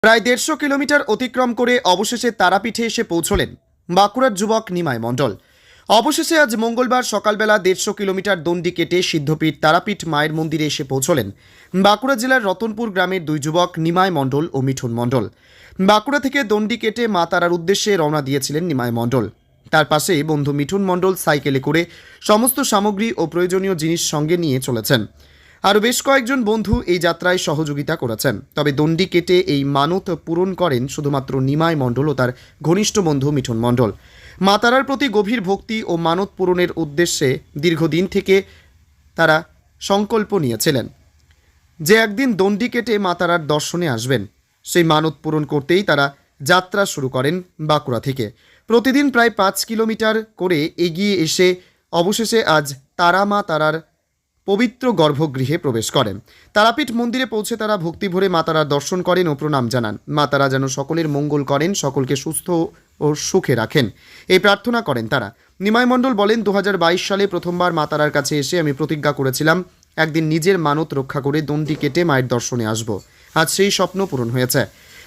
প্রায় ১৫০ কিলোমিটার অতিক্রম করে অবশেষে তারাপীঠে এসে পৌঁছলেন বাঁকুড়ার যুবক নিমাই মণ্ডল। অবশেষে আজ মঙ্গলবার সকালবেলা ১৫০ কিলোমিটার দণ্ডি কেটে সিদ্ধপীঠ তারাপীঠ মায়ের মন্দিরে এসে পৌঁছলেন বাঁকুড়া জেলার রতনপুর গ্রামের দুই যুবক নিমাই মণ্ডল ও মিঠুন মণ্ডল। বাঁকুড়া থেকে দণ্ডি কেটে মা তারার উদ্দেশ্যে রওনা দিয়েছিলেন নিমাই মণ্ডল। তার পাশে বন্ধু মিঠুন মণ্ডল সাইকেলে করে সমস্ত সামগ্রী ও প্রয়োজনীয় জিনিস সঙ্গে নিয়ে চলেছেন। আরও বেশ কয়েকজন বন্ধু এই যাত্রায় সহযোগিতা করেছেন। তবে দণ্ডি কেটে এই মানত পূরণ করেন শুধুমাত্র নিমাই মণ্ডল ও তার ঘনিষ্ঠ বন্ধু মিঠুন মণ্ডল। মা তারার প্রতি গভীর ভক্তি ও মানত পূরণের উদ্দেশ্যে দীর্ঘদিন থেকে তারা সংকল্প নিয়েছিলেন যে একদিন দণ্ডি কেটে মা তারার দর্শনে আসবেন। সেই মানত পূরণ করতেই তারা যাত্রা শুরু করেন বাঁকুড়া থেকে। প্রতিদিন প্রায় ৫ কিলোমিটার করে এগিয়ে এসে অবশেষে আজ তারা মা তারার পবিত্র গর্ভগৃহে প্রবেশ করেন। তারাপীঠ মন্দিরে পৌঁছে তারা ভক্তিভরে মা তারার দর্শন করেন ও প্রণাম জানান। মা তারা যেন সকলের মঙ্গল করেন, সকলকে সুস্থ ও সুখে রাখেন, এই প্রার্থনা করেন তারা। নিমাই মণ্ডল বলেন, ২০২২ সালে প্রথমবার মা তারার কাছে এসে আমি প্রতিজ্ঞা করেছিলাম একদিন নিজের মানত রক্ষা করে দণ্ডি কেটে মায়ের দর্শনে আসব। আজ সেই স্বপ্ন পূরণ হয়েছে।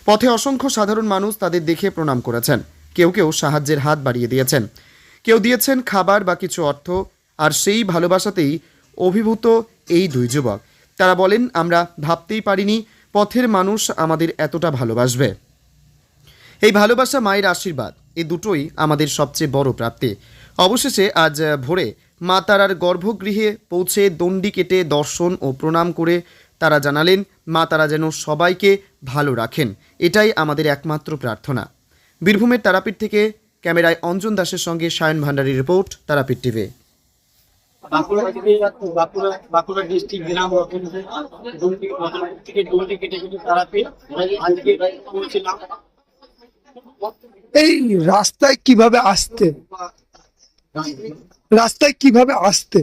পথে অসংখ্য সাধারণ মানুষ তাদের দেখে প্রণাম করেছেন। কেউ কেউ সাহায্যের হাত বাড়িয়ে দিয়েছেন, কেউ দিয়েছেন খাবার বা কিছু অর্থ। আর সেই ভালোবাসাতেই অভিভূত এই দুই যুবক। তারা বলেন, আমরা ভাবতেই পারিনি পথের মানুষ আমাদের এতটা ভালোবাসবে। এই ভালোবাসা, মায়ের আশীর্বাদ, এই দুটোই আমাদের সবচেয়ে বড় প্রাপ্তি। অবশেষে আজ ভোরে মা তারার গর্ভগৃহে পৌঁছে দণ্ডি কেটে দর্শন ও প্রণাম করে তারা জানালেন মা তারা যেন সবাইকে ভালো রাখেন, এটাই আমাদের একমাত্র প্রার্থনা। বীরভূমের তারাপীঠ থেকে ক্যামেরায় অঞ্জন দাসের সঙ্গে সায়ন ভান্ডারীর রিপোর্ট, তারাপীঠ টিভি। বাঁকুড়া ডিস্ট্রিক্ট গ্রাম থেকে দণ্ডি কেটে তারাপীঠ আজকে পৌঁছলাম। এই রাস্তায় কিভাবে আসতে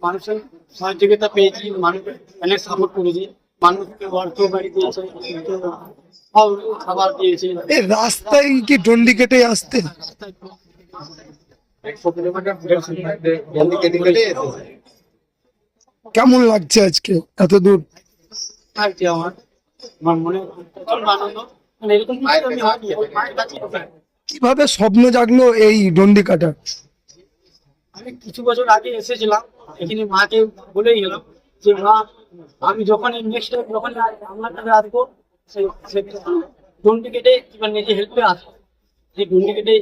মানুষের সহযোগিতা পেয়েছি, মানুষ অনেক সাপোর্ট করেছি, মানুষকে অর্থ বাড়ি দিয়েছে, ফল খাবার দিয়েছে। এই রাস্তায় কি দণ্ডি কেটে আসতে? কেমন লাগছে আজকে এত দূর? আমার মনে প্রচন্ড আনন্দ। মানে এরকম আমি হয়নি, মায়ের কাছে কিভাবে স্বপ্ন জাগলো এই দণ্ডি কাটার? আমি কিছু বছর আগে এসেছিলাম এখানে, মাকে বলেই গেলাম যে মা, আমি যখন নেক্সট টাইম যখন আপনার কাছে আসবো দণ্ডি কেটে কিংবা নিজে হেল্পে আসবো, যে দণ্ডি কেটে।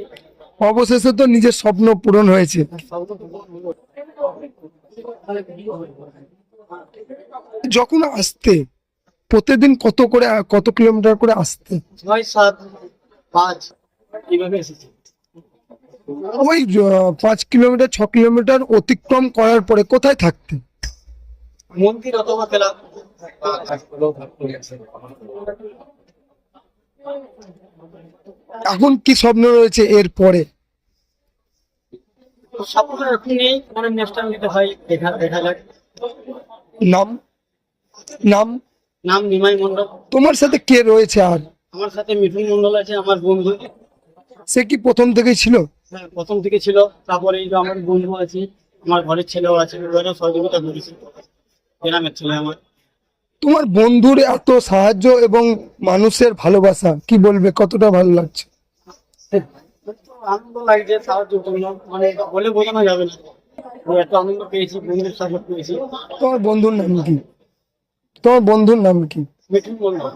অবশেষে তো নিজের স্বপ্ন পূরণ হয়েছে। যখন আসতে প্রতিদিন কত কিলোমিটার করে আসতে? ৬, ৭, ৫ এইভাবে এসেছি। ওই ৫ কিলোমিটার ৬ কিলোমিটার অতিক্রম করার পরে কোথায় থাকতে? মন্দির অথবা ক্লাব। এখন কি স্বপ্ন রয়েছে এর পরে? স্বপ্ন এখন নেই, মানে নেক্সট টাইম যেতে হয় দেখা যাক। নাম নাম নাম নিমাই মণ্ডল। তোমার সাথে কে রয়েছে? আর আমার সাথে মিঠুন মণ্ডল আছে, আমার বন্ধু। সে কি প্রথম থেকেই ছিল? হ্যাঁ, প্রথম থেকে ছিল। তারপরে এই যে আমার বন্ধু আছে, আমার ঘরের ছেলেও আছে, ওরা সহযোগিতা করেছে, গ্রামের ছেলে আমার। তোমার বন্ধুর এত সাহায্য এবং মানুষের ভালোবাসা, কি বলবে, কতটা ভালো লাগছে? আনন্দ লাগছে সাহায্যের জন্য, মানে বলে বোঝানো যাবে না। এত আনন্দ পেয়েছি, বন্ধুর সাপোর্ট পেয়েছি। তোমার বন্ধুর নাম কি? তোমার বন্ধুর নাম কি? মিঠুন মণ্ডল।